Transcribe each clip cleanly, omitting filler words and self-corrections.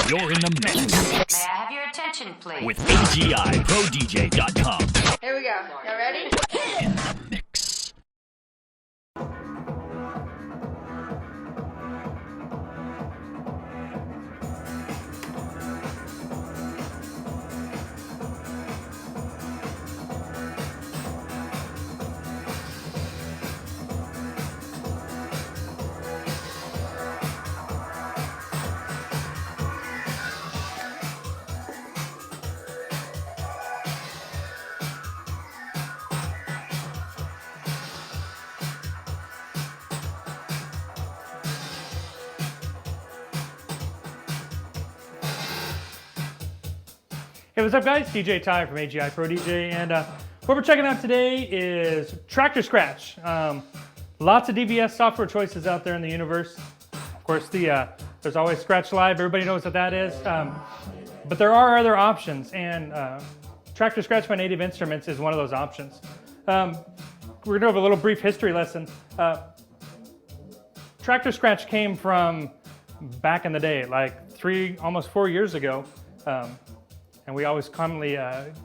You're in the mix. May I have your attention, please? With agiprodj.com. Here we go. Y'all ready? In the mix. Hey, what's up guys? DJ Ty from agiprodj, and what we're checking out today is Traktor Scratch. Lots of DVS software choices out there in the universe. Of course, there's always Scratch Live, everybody knows what that is. But there are other options, and Traktor Scratch by Native Instruments is one of those options. We're gonna have a little brief history lesson. Traktor Scratch came from back in the day, like almost 4 years ago. And we always commonly,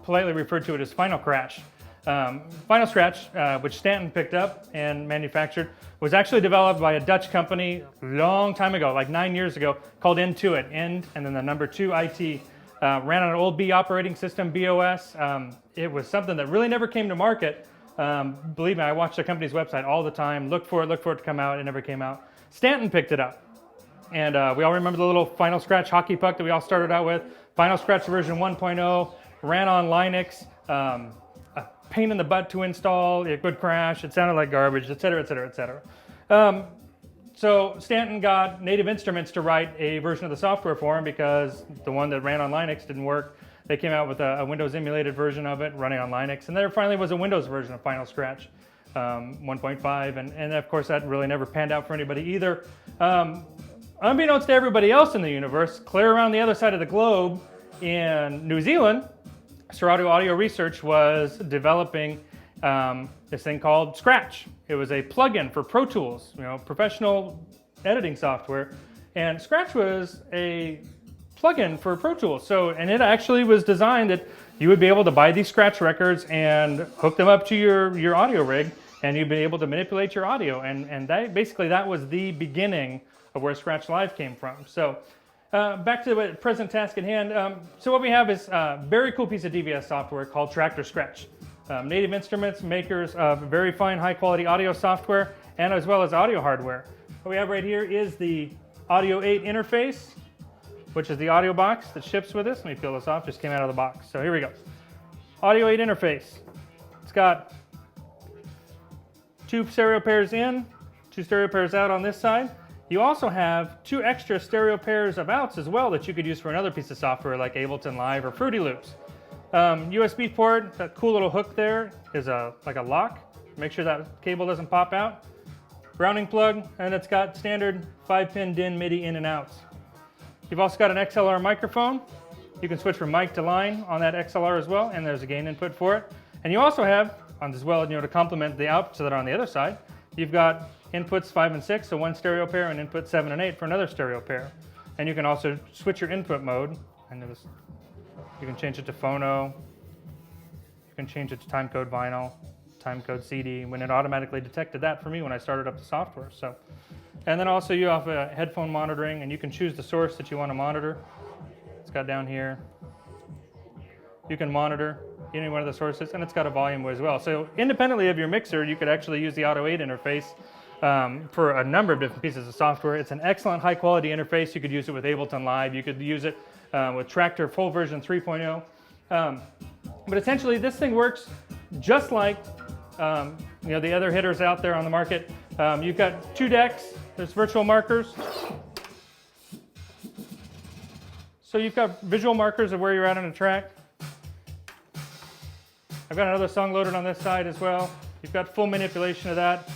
politely refer to it as Final Crash. Final Scratch, which Stanton picked up and manufactured, was actually developed by a Dutch company a long time ago, like 9 years ago, called Intuit, and then the number 2 IT. Ran on an old B operating system, BOS. It was something that really never came to market. Believe me, I watched the company's website all the time, looked for it to come out, it never came out. Stanton picked it up. And we all remember the little Final Scratch hockey puck that we all started out with. Final Scratch version 1.0, ran on Linux, a pain in the butt to install, it would crash, it sounded like garbage, et cetera, et cetera, et cetera. So Stanton got Native Instruments to write a version of the software for him because the one that ran on Linux didn't work. They came out with a Windows emulated version of it running on Linux, and there finally was a Windows version of Final Scratch 1.5, and of course that really never panned out for anybody either. Unbeknownst to everybody else in the universe, clear around the other side of the globe in New Zealand, Serato Audio Research was developing this thing called Scratch. It was a plugin for Pro Tools, professional editing software. And Scratch was a plugin for Pro Tools. And it actually was designed that you would be able to buy these Scratch records and hook them up to your audio rig, and you'd be able to manipulate your audio. And that was the beginning of where Scratch Live came from. So back to the present task at hand. So what we have is a very cool piece of DVS software called Traktor Scratch. Native Instruments, makers of very fine, high quality audio software, and as well as audio hardware. What we have right here is the Audio 8 interface, which is the audio box that ships with this. Let me peel this off, just came out of the box. So here we go. Audio 8 interface. It's got 2 stereo pairs in, 2 stereo pairs out on this side. You also have 2 extra stereo pairs of outs as well that you could use for another piece of software like Ableton Live or Fruity Loops. USB port, that cool little hook there is like a lock. Make sure that cable doesn't pop out. Grounding plug, and it's got standard 5-pin DIN MIDI in and outs. You've also got an XLR microphone. You can switch from mic to line on that XLR as well, and there's a gain input for it. And you also have, as well, to complement the outputs that are on the other side, you've got inputs 5 and 6, so 1 stereo pair, and input 7 and 8 for another stereo pair. And you can also switch your input mode. And you can change it to phono. You can change it to timecode vinyl, timecode CD, when it automatically detected that for me when I started up the software. And then also you have headphone monitoring, and you can choose the source that you want to monitor. It's got down here. You can monitor any one of the sources, and it's got a volume as well. So independently of your mixer, you could actually use the Audio 8 interface for a number of different pieces of software. It's an excellent high quality interface. You could use it with Ableton Live. You could use it with Traktor full version 3.0. But essentially this thing works just like the other hitters out there on the market. You've got 2 decks. There's virtual markers. So you've got visual markers of where you're at on a track. I've got another song loaded on this side as well. You've got full manipulation of that.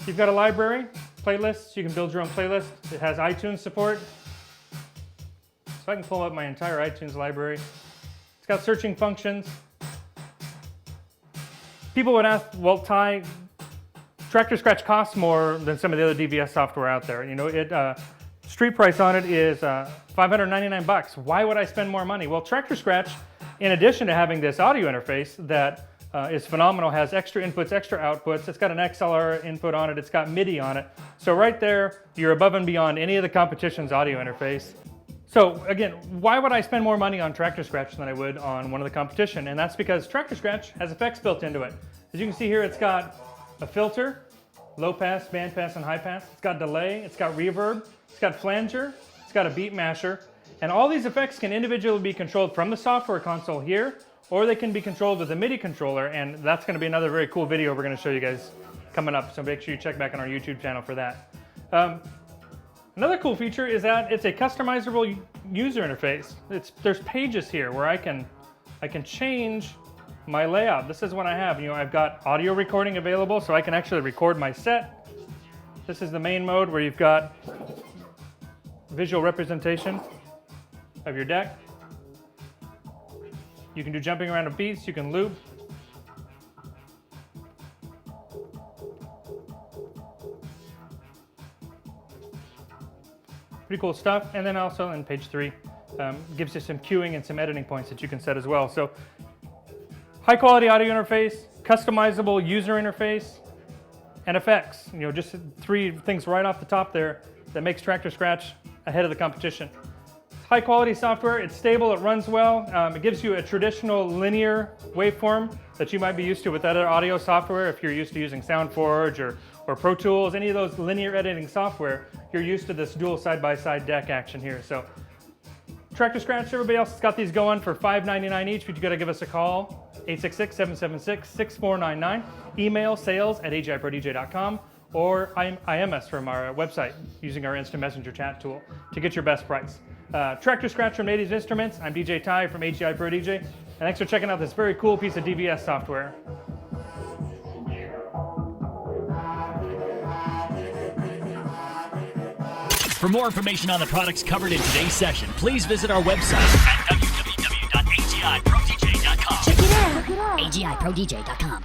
You've got a library, playlists. You can build your own playlist. It has iTunes support. So I can pull up my entire iTunes library. It's got searching functions. People would ask, well, Ty, Traktor Scratch costs more than some of the other DVS software out there. street price on it is $599. Why would I spend more money? Well, Traktor Scratch, in addition to having this audio interface that is phenomenal, has extra inputs, extra outputs. It's got an XLR input on it. It's got MIDI on it. So right there, you're above and beyond any of the competition's audio interface. So again, why would I spend more money on Traktor Scratch than I would on one of the competition? And that's because Traktor Scratch has effects built into it. As you can see here, it's got a filter, low pass, band pass, and high pass. It's got delay, it's got reverb, it's got flanger, it's got a beat masher. And all these effects can individually be controlled from the software console here, or they can be controlled with a MIDI controller, and that's going to be another very cool video we're going to show you guys coming up, so make sure you check back on our YouTube channel for that. Another cool feature is that it's a customizable user interface. There's pages here where I can change my layout. This is what I have. I've got audio recording available, so I can actually record my set. This is the main mode where you've got visual representation of your deck. You can do jumping around of beats, you can loop. Pretty cool stuff. And then also in page 3, gives you some cueing and some editing points that you can set as well. So high quality audio interface, customizable user interface, and effects. Just 3 things right off the top there that makes Traktor Scratch ahead of the competition. High quality software, it's stable, it runs well. It gives you a traditional linear waveform that you might be used to with other audio software. If you're used to using SoundForge or Pro Tools, any of those linear editing software, you're used to this dual side-by-side deck action here. So Traktor Scratch, everybody else has got these going for $5.99 each, but you gotta give us a call, 866-776-6499. Email sales@agiprodj.com, or IMS from our website using our instant messenger chat tool to get your best price. Traktor Scratch from Natives Instruments. I'm DJ Ty from AGI Pro DJ, and thanks for checking out this very cool piece of DVS software. For more information on the products covered in today's session, please visit our website at www.agiprodj.com. Check it out. agiprodj.com.